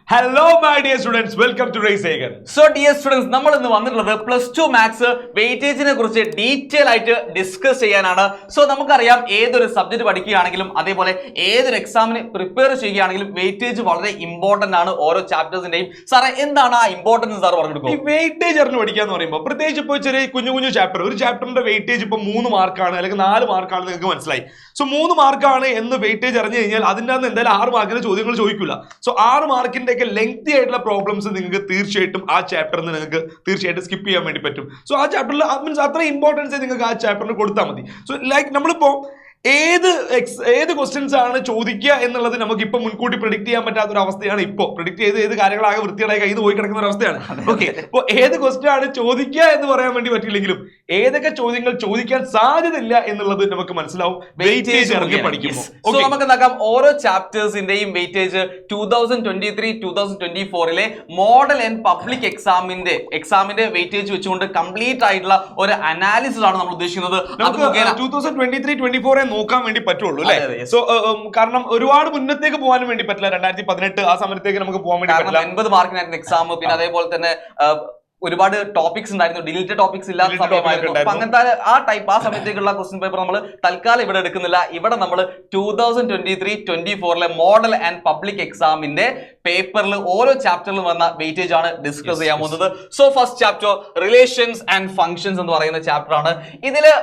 Hello my dear students, welcome to Ray Sagan. So dear students, നമ്മൾ ഇന്ന് വന്നിട്ടുള്ളത് +2 maths വെയിറ്റേജിനെ കുറിച്ച് ഡീറ്റെയിൽ ആയിട്ട് ഡിസ്കസ് ചെയ്യാനാണ്. സോ നമുക്കറിയാം ഏതൊരു സബ്ജക്ട് പഠിക്കുകയാണെങ്കിലും അതേപോലെ ഏതൊരു എക്സാമിന് പ്രിപ്പയർ ചെയ്യുകയാണെങ്കിലും വെയിറ്റേജ് വളരെ ഇമ്പോർട്ടന്റ് ആണ് ഓരോ ചാപ്റ്റേഴ്സിന്റെയും. സാറേ എന്താണ് ആ ഇമ്പോർട്ടൻസ് സാർ പറഞ്ഞെടുക്കും? ഈ വെയിറ്റേജ് അറിഞ്ഞു പഠിക്കാന്ന് പറയുമ്പോൾ പ്രത്യേകിച്ച് ഇപ്പോൾ ചെറിയ കുഞ്ഞു ചാപ്റ്റർ, ഒരു ചാപ്റ്ററിന്റെ വെയിറ്റേജ് ഇപ്പൊ 3 മാർക്കാണ് അല്ലെങ്കിൽ 4 മാർക്കാണ് നിങ്ങൾക്ക് മനസ്സിലായി. സോ 3 മാർക്കാണ് എന്ന് വെയിറ്റേജ് അറിഞ്ഞു കഴിഞ്ഞാൽ അതിൻ്റെ അകത്ത് എന്തായാലും 6 മാർക്കിന്റെ ചോദ്യങ്ങൾ ചോദിക്കില്ല. സോ 6 മാർക്കിന്റെ ലെങ്തി ആയിട്ടുള്ള പ്രോബ്ലംസ് നിങ്ങൾക്ക് തീർച്ചയായിട്ടും ആ ചാപ്റ്ററിന് നിങ്ങൾക്ക് തീർച്ചയായിട്ടും സ്കിപ്പ് ചെയ്യാൻ വേണ്ടി പറ്റും. സോ ആ ചാപ്റ്ററിൽ മീൻസ് അത്ര ഇമ്പോർട്ടൻസ് നിങ്ങൾക്ക് ആ ചാപ്റ്ററിന് കൊടുത്താൽ മതി. സോ ലൈക്ക് നമ്മളിപ്പോ ഏത് ക്വസ്റ്റ്യൻസ് ആണ് ചോദിക്കുക എന്നുള്ളത് നമുക്ക് ഇപ്പൊ മുൻകൂട്ടി പ്രിഡിക്ട് ചെയ്യാൻ പറ്റാത്ത ഒരു അവസ്ഥയാണ്. ഇപ്പോൾ പ്രിഡിക്ട് ചെയ്ത് ഏത് കാര്യങ്ങളാകെ വൃത്തിയായി കയ്യിൽ പോയി കിടക്കുന്ന ഒരു അവസ്ഥയാണ്. ഓക്കെ, അപ്പോൾ ഏത് ക്വസ്റ്റ്യൻ ആണ് ചോദിക്കുക എന്ന് പറയാൻ വേണ്ടി പറ്റില്ലെങ്കിലും ഏതൊക്കെ ചോദ്യങ്ങൾ ചോദിക്കാൻ സാധ്യതയില്ല എന്നുള്ളത് നമുക്ക് മനസ്സിലാവും വെയിറ്റേജ് ഇറങ്ങി പഠിക്കുമ്പോൾ. നമുക്ക് നോക്കാം ഓരോ ചാപ്റ്റേഴ്സിന്റെയും വെയിറ്റേജ് 2023-2024 മോഡൽ ആൻഡ് പബ്ലിക് എക്സാമിന്റെ വെയിറ്റേജ് വെച്ചുകൊണ്ട് കംപ്ലീറ്റ് ആയിട്ടുള്ള ഒരു അനാലിസിസ് ആണ് നമ്മൾ ഉദ്ദേശിക്കുന്നത്. 2023-24 നോക്കാൻ വേണ്ടി പറ്റുള്ളൂ അല്ലേ? സോ കാരണം ഒരുപാട് മുന്നത്തേക്ക് പോകാനും വേണ്ടി പറ്റില്ല. 2018 ആ സമയത്തേക്ക് നമുക്ക് പോകാൻ വേണ്ടി പറ്റില്ല. 80 മാർക്കിനായിരുന്നു എക്സാം. പിന്നെ അതേപോലെ തന്നെ ഒരുപാട് ടോപ്പിക്സ് ഉണ്ടായിരുന്നു, ഡിലീറ്റഡ് ടോപ്പിക്സ് ഇല്ലാത്ത സമയമായിരുന്നു. അപ്പൊ അങ്ങനത്തെ ആ സമയത്തേക്കുള്ള ക്വസ്റ്റ്യൻ പേപ്പർ നമ്മൾ തൽക്കാലം ഇവിടെ എടുക്കുന്നില്ല. ഇവിടെ നമ്മൾ 2023-24 മോഡൽ ആൻഡ് പബ്ലിക് എക്സാമിന്റെ പേപ്പറിൽ ഓരോ ചാപ്റ്ററിലും വന്ന വെയിറ്റേജ് ആണ് ഡിസ്കസ് ചെയ്യാൻ പോകുന്നത്. So first chapter relations and functions എന്ന് പറയുന്ന ചാപ്റ്റർ ആണ്. ഇതില്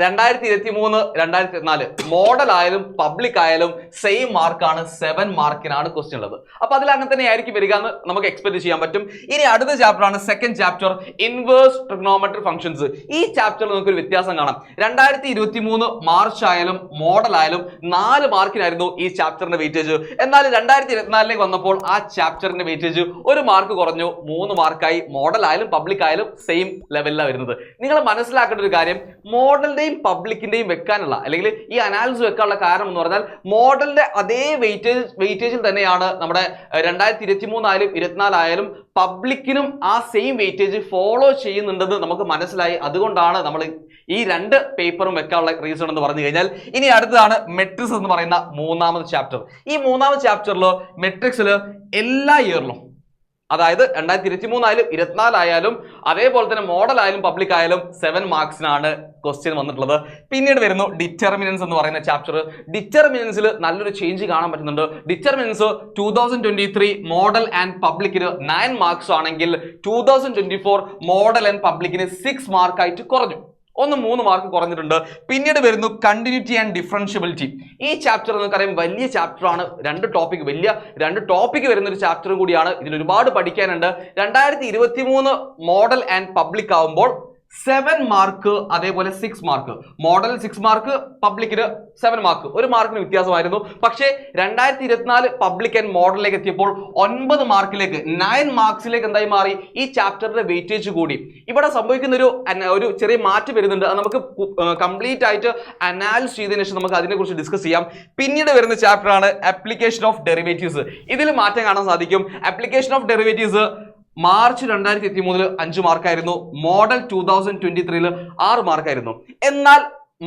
2023-2024 മോഡൽ ആയാലും പബ്ലിക് ആയാലും സെയിം മാർക്കാണ്, 7 മാർക്കിനാണ് ക്വസ്റ്റ്യൻ ഉള്ളത്. അപ്പൊ അതിൽ അങ്ങനെ തന്നെ ആയിരിക്കും വരിക എന്ന് നമുക്ക് എക്സ്പെക്ട് ചെയ്യാൻ പറ്റും. ഇനി അടുത്ത ചാപ്റ്റർ ആണ് second chapter inverse trigonometry functions. ഈ ചാപ്റ്ററിൽ നമുക്ക് ഒരു വ്യത്യാസം കാണാം. 2023 മാർച്ച് ആയാലും മോഡൽ ആയാലും 4 മാർക്കിനായിരുന്നു ഈ ചാപ്റ്ററിന്റെ വെയിറ്റേജ്. എന്നാൽ 2024 വന്നപ്പോൾ ആ ചാപ്റ്ററിന്റെ വെയിറ്റേജ് 1 മാർക്ക് കുറഞ്ഞു, 3 മാർക്കായി. മോഡൽ ആയാലും പബ്ലിക് ആയാലും സെയിം ലെവലിലാണ് വരുന്നത്. നിങ്ങൾ മനസ്സിലാക്കേണ്ട ഒരു കാര്യം, മോഡലിന്റെ പബ്ലിക്കിന്റെയും വെക്കാനുള്ള അല്ലെങ്കിൽ ഈ അനാലിസിസ് വെക്കാനുള്ള കാരണം എന്ന് പറഞ്ഞാൽ മോഡലിന്റെ അതേ വെയിറ്റേജിൽ തന്നെയാണ് നമ്മുടെ 2023 ആയാലും 24 ആയാലും പബ്ലിക്കിനും ആ സെയിം വെയിറ്റേജ് ഫോളോ ചെയ്യുന്നുണ്ടെന്ന് നമുക്ക് മനസ്സിലായി. അതുകൊണ്ടാണ് നമ്മൾ ഈ 2 പേപ്പറും വെക്കാനുള്ള റീസൺ എന്ന് പറഞ്ഞു കഴിഞ്ഞാൽ. ഇനി അടുത്തതാണ് മെട്രിക്സ് എന്ന് പറയുന്ന 3ാമത്തെ ചാപ്റ്റർ. ഈ 3ാമത്തെ ചാപ്റ്ററിൽ മെട്രിക്സിൽ എല്ലാ ഇയറിലും, അതായത് 2023 ആയാലും 24 ആയാലും അതേപോലെ തന്നെ മോഡൽ ആയാലും പബ്ലിക് ആയാലും 7 മാർക്സിനാണ് ക്വസ്റ്റ്യൻ വന്നിട്ടുള്ളത്. പിന്നീട് വരുന്നു ഡിറ്റർമിനൻസ് എന്ന് പറയുന്ന ചാപ്റ്റർ. ഡിറ്റർമിനൻസിൽ നല്ലൊരു ചേഞ്ച് കാണാൻ പറ്റുന്നുണ്ട്. ഡിറ്റർമിനൻസ് 2023 മോഡൽ ആൻഡ് പബ്ലിക്കിന് 9 മാർക്സ് ആണെങ്കിൽ 2024 മോഡൽ ആൻഡ് പബ്ലിക്കിന് 6 മാർക്കായിട്ട് കുറഞ്ഞു. 3 മാർക്ക് കുറഞ്ഞിട്ടുണ്ട്. പിന്നീട് വരുന്നു കണ്ടിന്യൂറ്റി ആൻഡ് ഡിഫറൻഷ്യബിലിറ്റി. ഈ ചാപ്റ്റർ നമുക്കറിയാം വലിയ ചാപ്റ്റർ ആണ്. 2 ടോപ്പിക് വരുന്ന ഒരു ചാപ്റ്ററും കൂടിയാണ്. ഇതിൽ ഒരുപാട് പഠിക്കാനുണ്ട്. 2023 മോഡൽ ആൻഡ് പബ്ലിക് ആവുമ്പോൾ 7 മാർക്ക് അതേപോലെ 6 മാർക്ക്. മോഡൽ 6 മാർക്ക്, പബ്ലിക്കിന് 7 മാർക്ക്, 1 മാർക്കിന് വ്യത്യാസമായിരുന്നു. പക്ഷേ 2024 പബ്ലിക് ആൻഡ് മോഡലിലേക്ക് എത്തിയപ്പോൾ 9 മാർക്കിലേക്ക് 9 മാർക്സിലേക്ക് എന്തായി മാറി? ഈ ചാപ്റ്ററിന്റെ വെയിറ്റേജ് കൂടി. ഇവിടെ സംഭവിക്കുന്ന ഒരു ചെറിയ മാറ്റം വരുന്നുണ്ട്. അത് നമുക്ക് കംപ്ലീറ്റ് ആയിട്ട് അനാലിസ് ചെയ്തതിനു ശേഷം നമുക്ക് അതിനെക്കുറിച്ച് ഡിസ്കസ് ചെയ്യാം. പിന്നീട് വരുന്ന ചാപ്റ്റർ ആണ് ആപ്ലിക്കേഷൻ ഓഫ് ഡെറിവേറ്റീവ്സ്. ഇതിൽ മാറ്റം കാണാൻ സാധിക്കും. ആപ്ലിക്കേഷൻ ഓഫ് ഡെറിവേറ്റീവ്സ് മാർച്ച് 2023 5 മാർക്കായിരുന്നു. മോഡൽ 2023 6 മാർക്കായിരുന്നു. എന്നാൽ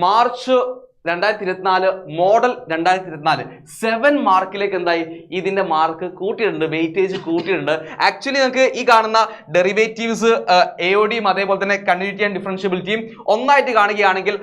മാർച്ച് 2024 മോഡൽ 2024 7 മാർക്കിലേക്ക് എന്തായി? ഇതിന്റെ മാർക്ക് കൂട്ടിയിട്ടുണ്ട്, വെയിറ്റേജ് കൂട്ടിയിട്ടുണ്ട്. ആക്ച്വലി നമുക്ക് ഈ കാണുന്ന ഡെറിവേറ്റീവ്സ് AODയും അതേപോലെ തന്നെ കണ്ടിന്യൂറ്റി ആൻഡ് ഡിഫറൻഷ്യബിലിറ്റിയും ഒന്നായിട്ട് കാണുകയാണെങ്കിൽ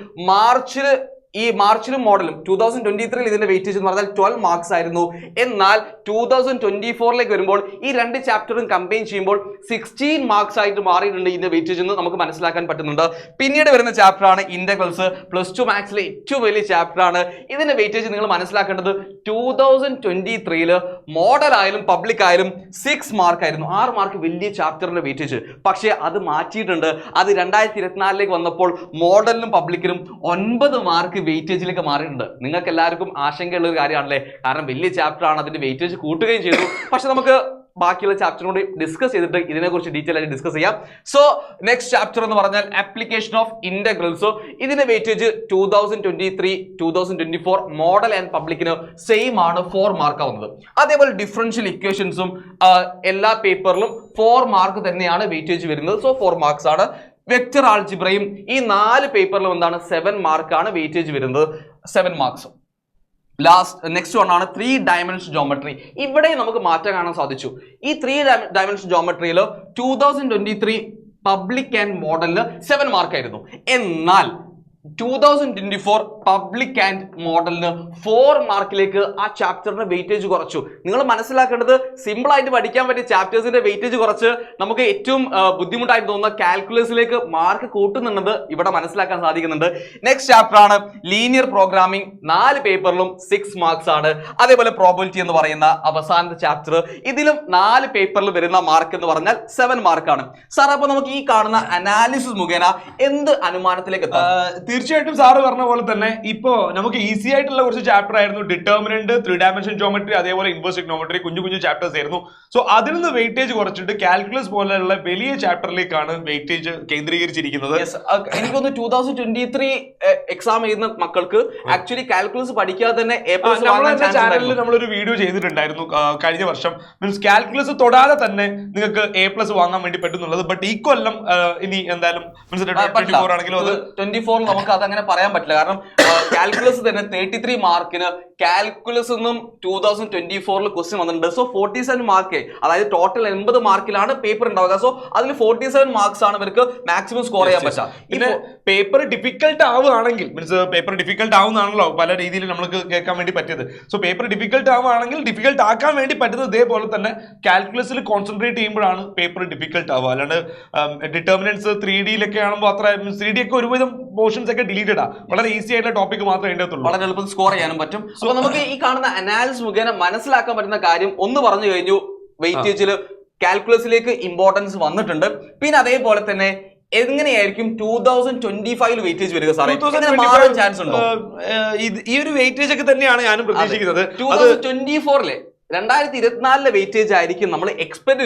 മാർച്ചിലും മോഡലും 2023 ഇതിന്റെ വെയിറ്റേജ് എന്ന് പറഞ്ഞാൽ 12 മാർക്സ് ആയിരുന്നു. എന്നാൽ 2024 വരുമ്പോൾ ഈ 2 ചാപ്റ്ററും കമ്പൈൻ ചെയ്യുമ്പോൾ 16 മാർക്സ് ആയിട്ട് മാറിയിട്ടുണ്ട് ഇതിന്റെ വെയിറ്റേജ് എന്ന് നമുക്ക് മനസ്സിലാക്കാൻ പറ്റുന്നുണ്ട്. പിന്നീട് വരുന്ന ചാപ്റ്റർ ആണ് ഇന്റഗ്രൽസ്. +2 മാത്സിലെ ഏറ്റവും വലിയ ചാപ്റ്റർ ആണ്. ഇതിന്റെ വെയിറ്റേജ് നിങ്ങൾ മനസ്സിലാക്കേണ്ടത് 2023 മോഡൽ ആയാലും പബ്ലിക് ആയാലും 6 മാർക്ക് ആയിരുന്നു. 6 മാർക്ക് വലിയ ചാപ്റ്ററിന്റെ വെയിറ്റേജ്. പക്ഷേ അത് മാറ്റിയിട്ടുണ്ട്. അത് 2024 വന്നപ്പോൾ മോഡലിനും പബ്ലിക്കിനും 9 മാർക്ക് വെയിറ്റേജിലേക്ക് മാറിയിട്ടുണ്ട്. നിങ്ങൾക്ക് എല്ലാവർക്കും ആശങ്കയുള്ള ഒരു കാര്യമാണല്ലേ? കാരണം വലിയ ചാപ്റ്റർ ആണ്, അതിന്റെ വെയിറ്റേജ് കൂട്ടുകയും ചെയ്തു. പക്ഷെ നമുക്ക് ബാക്കിയുള്ള ചാപ്റ്ററും കൂടി ഡിസ്കസ് ചെയ്തിട്ട് ഇതിനെക്കുറിച്ച് ഡീറ്റെയിൽ ആയിട്ട് ഡിസ്കസ് ചെയ്യാം. സോ നെക്സ്റ്റ് ചാപ്റ്റർ എന്ന് പറഞ്ഞാൽ ആപ്ലിക്കേഷൻ ഓഫ് ഇന്റഗ്രൽസ്. ഇതിന്റെ വെയിറ്റേജ് 2023-2024 മോഡൽ ആൻഡ് പബ്ലിക്കിന് സെയിം ആണ്, 4 മാർക്ക് ആവുന്നത്. അതേപോലെ ഡിഫറൻഷ്യൽ ഇക്വേഷൻസും എല്ലാ പേപ്പറിലും 4 മാർക്ക് തന്നെയാണ് വെയിറ്റേജ് വരുന്നത്. സോ 4 മാർക്സ് ആണ്. വെക്റ്റർ ആൾജിബ്രയും ഈ 4 പേപ്പറിലും എന്താണ് 7 മാർക്കാണ് വെയിറ്റേജ് വരുന്നത്, 7 മാർക്സ്. നെക്സ്റ്റ് വൺ ആണ് 3 ഡയമെൻഷൻ ജോമെട്രി. ഇവിടെ നമുക്ക് മാറ്റം കാണാൻ സാധിച്ചു. ഈ 3 ഡയമെൻഷൻ ജോമെട്രിയിൽ 2023 പബ്ലിക് ആൻഡ് മോഡലിന് 7 മാർക്ക് ആയിരുന്നു. എന്നാൽ 2024 പബ്ലിക് ആൻഡ് മോഡലിന് 4 മാർക്കിലേക്ക് ആ ചാപ്റ്ററിന് വെയിറ്റേജ് കുറച്ചു. നിങ്ങൾ മനസ്സിലാക്കേണ്ടത് സിമ്പിൾ ആയിട്ട് പഠിക്കാൻ പറ്റിയ ചാപ്റ്റേഴ്സിന്റെ വെയിറ്റേജ് കുറച്ച് നമുക്ക് ഏറ്റവും ബുദ്ധിമുട്ടായിട്ട് തോന്നുന്ന കാൽക്കുലസിലേക്ക് മാർക്ക് കൂട്ടുന്നുള്ളത് ഇവിടെ മനസ്സിലാക്കാൻ സാധിക്കുന്നുണ്ട്. നെക്സ്റ്റ് ചാപ്റ്റർ ആണ് ലീനിയർ പ്രോഗ്രാമിംഗ്. 4 പേപ്പറിലും 6 മാർക്സ് ആണ്. അതേപോലെ പ്രോബിലിറ്റി എന്ന് പറയുന്ന അവസാനത്തെ ചാപ്റ്റർ, ഇതിലും 4 പേപ്പറിൽ വരുന്ന മാർക്ക് എന്ന് പറഞ്ഞാൽ 7 മാർക്കാണ്. സാർ, അപ്പൊ നമുക്ക് ഈ കാണുന്ന അനാലിസിസ് മുഖേന എന്ത് അനുമാനത്തിലേക്ക് എത്താം? തീർച്ചയായിട്ടും സാറ് പറഞ്ഞ പോലെ തന്നെ ഇപ്പോ നമുക്ക് ഈസി ആയിട്ടുള്ള കുറച്ച് ചാപ്റ്റർ ആയിരുന്നു. ഡിറ്റർമിനന്റ്, 3 ഡയമെൻഷൻ ജോമെട്രി, അതേപോലെ ഇൻവേഴ്സ് ട്രിഗണോമെട്രി, കുഞ്ഞു കുഞ്ഞു ചാപ്റ്റേഴ്സ് ആയിരുന്നു. സോ അതിൽ നിന്ന് വെയിറ്റേജ് കുറച്ചിട്ട് കാൽക്കുലസ് പോലെയുള്ള വലിയ ചാപ്റ്ററിലേക്കാണ് വെയിറ്റേജ് കേന്ദ്രീകരിച്ചിരിക്കുന്നത്. എനിക്കൊന്ന് 2023 എക്സാം ചെയ്യുന്ന മക്കൾക്ക് ആക്ച്വലി കാൽക്കുലസ് പഠിക്കാതെ തന്നെ ചാനലിൽ നമ്മളൊരു വീഡിയോ ചെയ്തിട്ടുണ്ടായിരുന്നു കഴിഞ്ഞ വർഷം. മീൻസ് കാൽക്കുലസ് തൊടാതെ തന്നെ നിങ്ങൾക്ക് A+ വാങ്ങാൻ വേണ്ടി പറ്റുന്നുള്ളത്. ബട്ട് ഈ കൊല്ലം ഇനി എന്തായാലും മീൻസ് 24 ആണെങ്കിലും അത് 24 നമുക്ക് അതങ്ങനെ പറയാൻ പറ്റില്ല. കാരണം കാൽക്കുലസ് തന്നെ 33 മാർക്കിന് കാൽക്കുലസ് ഒന്നും 2024 ക്വസ്റ്റ്യൻ വന്നിട്ടുണ്ട്. സോ 47 മാർക്ക്, അതായത് ടോട്ടൽ 80 മാർക്കിലാണ് പേപ്പർ ഉണ്ടാവുക. സോ അതിൽ 47 മാർക്സ് ആണ് ഇവർക്ക് മാക്സിമം സ്കോർ ചെയ്യാൻ പറ്റുക. പിന്നെ പേപ്പർ ഡിഫിക്കൽട്ട് ആവുകയാണെങ്കിൽ മീൻസ് പേപ്പർ ഡിഫിക്കൽട്ട് ആവുന്നതാണല്ലോ പല രീതിയിൽ നമുക്ക് കേൾക്കാൻ വേണ്ടി പറ്റിയത്. സോ പേപ്പർ ഡിഫിക്കൽട്ട് ആവുകയാണെങ്കിൽ ഡിഫിക്കൽട്ട് ആക്കാൻ വേണ്ടി പറ്റുന്നത് ഇതേപോലെ തന്നെ കാൽക്കുലസിൽ കോൺസെൻട്രേറ്റ് ചെയ്യുമ്പോഴാണ് പേപ്പർ ഡിഫിക്കൽട്ട് ആവുക. അല്ലാണ്ട് ഡിറ്റർമിനൻസ് 3D ആകുമ്പോൾ അത്ര 3D ഒക്കെ ഒരുവിധം പോർഷൻസ് ഒക്കെ ഡിലീറ്റഡ് ആണ്. വളരെ ഈസി ആയിട്ടുള്ള ടോപ്പിക് മാത്രമേ അതിൻ്റെ അകത്തുള്ളൂ. വളരെ എളുപ്പത്തിൽ സ്കോർ ചെയ്യാനും പറ്റും. അപ്പൊ നമുക്ക് ഈ കാണുന്ന അനാലിസിസ് മുഖേന മനസ്സിലാക്കാൻ പറ്റുന്ന കാര്യം ഒന്ന് പറഞ്ഞു കഴിഞ്ഞു. വെയിറ്റേജിൽ കാൽക്കുലസിലേക്ക് ഇമ്പോർട്ടൻസ് വന്നിട്ടുണ്ട്. പിന്നെ അതേപോലെ തന്നെ എങ്ങനെയായിരിക്കും 2025 വെയിറ്റേജ് വരിക സാറേ? മാറാൻ ചാൻസ് ഉണ്ടോ? ഈ ഒരു വെയിറ്റേജ് ഒക്കെ തന്നെയാണ് ഞാനും പ്രതീക്ഷിക്കുന്നത്. 2024 2024 വെയിറ്റേജ് ആയിരിക്കും നമ്മൾ എക്സ്പെക്ട്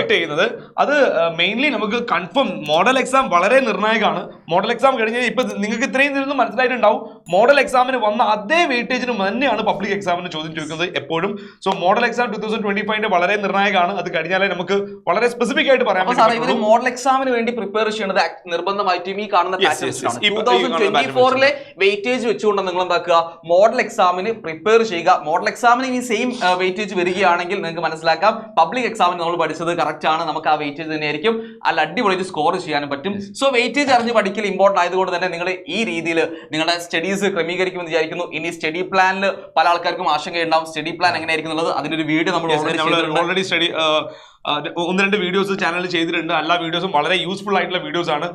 ചെയ്യുന്നത്. അത് മെയിൻലി നമുക്ക് കൺഫേം മോഡൽ എക്സാം വളരെ നിർണായകമാണ്. മോഡൽ എക്സാം കഴിഞ്ഞാൽ ഇപ്പൊ നിങ്ങൾക്ക് ഇത്രയും നിന്ന് മനസ്സിലായിട്ടുണ്ടാവും, മോഡൽ എക്സാമിന് വന്ന അതേ വെയിറ്റേജിന് തന്നെയാണ് പബ്ലിക് എക്സാമിന് ചോദ്യം ചോദിക്കുന്നത് എപ്പോഴും. സോ മോഡൽ എക്സാം 2025 വളരെ നിർണായകമാണ്. അത് കഴിഞ്ഞാലേ നമുക്ക് വളരെ സ്പെസിഫിക് ആയിട്ട് പറയാൻ പറ്റും. മോഡൽ എക്സാമിന് വേണ്ടി പ്രിപ്പയർ ചെയ്യുന്നത് നിർബന്ധമായിട്ടും ഈ കാണുന്ന 2024 വെയിറ്റേജ് വെച്ചുകൊണ്ട് നിങ്ങൾ എന്താക്കുക, മോഡൽ എക്സാമിന് പ്രിപ്പയർ ചെയ്യുക. മോഡൽ എക്സാമിന് ഈ സെയിം വെയിറ്റേജ് വരികയാണെങ്കിൽ നിങ്ങൾക്ക് മനസ്സിലാക്കാം പബ്ലിക് എക്സാമിന് നമ്മൾ പഠിച്ചത് കറക്റ്റ് ആണ്. നമുക്ക് ആ വെയിറ്റേജ് തന്നെയായിരിക്കും അല്ല അടിപൊളിയായിട്ട് സ്കോർ ചെയ്യാനും പറ്റും. സോ വെയിറ്റേജ് അറിഞ്ഞ് പഠിക്കൽ ഇമ്പോർട്ടന്റ് ആയതുകൊണ്ട് തന്നെ നിങ്ങൾ ഈ രീതിയിൽ നിങ്ങളുടെ സ്റ്റഡീസ് ക്രമീകരിക്കുമെന്ന് വിചാരിക്കുന്നു. ഇനി സ്റ്റഡി പ്ലാനിൽ പല ആൾക്കാർക്കും ആശങ്കയുണ്ടാവും. സ്റ്റഡി പ്ലാൻ എങ്ങനെയായിരിക്കും എന്നുള്ളത് അതിന്റെ ഒരു വീഡിയോ നമ്മൾ ഓൾറെഡി സ്റ്റഡി 1-2 വീഡിയോസ് ചാനൽ ചെയ്തിട്ടുണ്ട്. എല്ലാ വീഡിയോസും വളരെ യൂസ്ഫുൾ ആയിട്ടുള്ള വീഡിയോസ് ആണ്.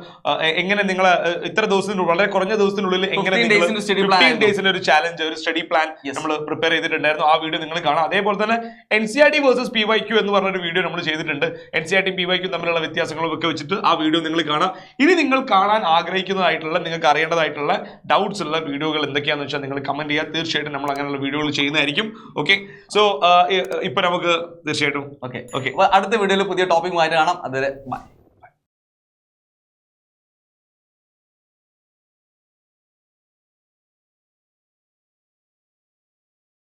എങ്ങനെ നിങ്ങൾ ഇത്ര ദിവസത്തിനുള്ളിൽ, വളരെ കുറഞ്ഞ ദിവസത്തിനുള്ളിൽ എങ്ങനെ 15 ഡേയ്സിന്റെ ഒരു ചാലഞ്ച്, ഒരു സ്റ്റഡി പ്ലാൻ നമ്മൾ പ്രിപ്പയർ ചെയ്തിട്ടുണ്ടായിരുന്നു. ആ വീഡിയോ നിങ്ങൾ കാണാം. അതേപോലെ തന്നെ NCERT വേഴ്സസ് PYQ എന്ന് പറഞ്ഞൊരു വീഡിയോ നമ്മൾ ചെയ്തിട്ടുണ്ട്. NCERT PYQ തമ്മിലുള്ള വ്യത്യാസങ്ങളും ഒക്കെ വെച്ചിട്ട് ആ വീഡിയോ നിങ്ങൾ കാണാം. ഇനി നിങ്ങൾ കാണാൻ ആഗ്രഹിക്കുന്നതായിട്ടുള്ള, നിങ്ങൾക്ക് അറിയേണ്ടതായിട്ടുള്ള ഡൗട്ട്സ് ഉള്ള വീഡിയോകൾ എന്തൊക്കെയാണെന്ന് വെച്ചാൽ നിങ്ങൾ കമന്റ് ചെയ്യുക. തീർച്ചയായിട്ടും നമ്മൾ അങ്ങനെയുള്ള വീഡിയോകൾ ചെയ്യുന്നതായിരിക്കും. ഓക്കെ, സോ ഇപ്പൊ നമുക്ക് തീർച്ചയായിട്ടും അടുത്ത വീഡിയോയിൽ പുതിയ ടോപ്പിക്കുമായിട്ട് കാണാം. അതുവരെ ബൈ.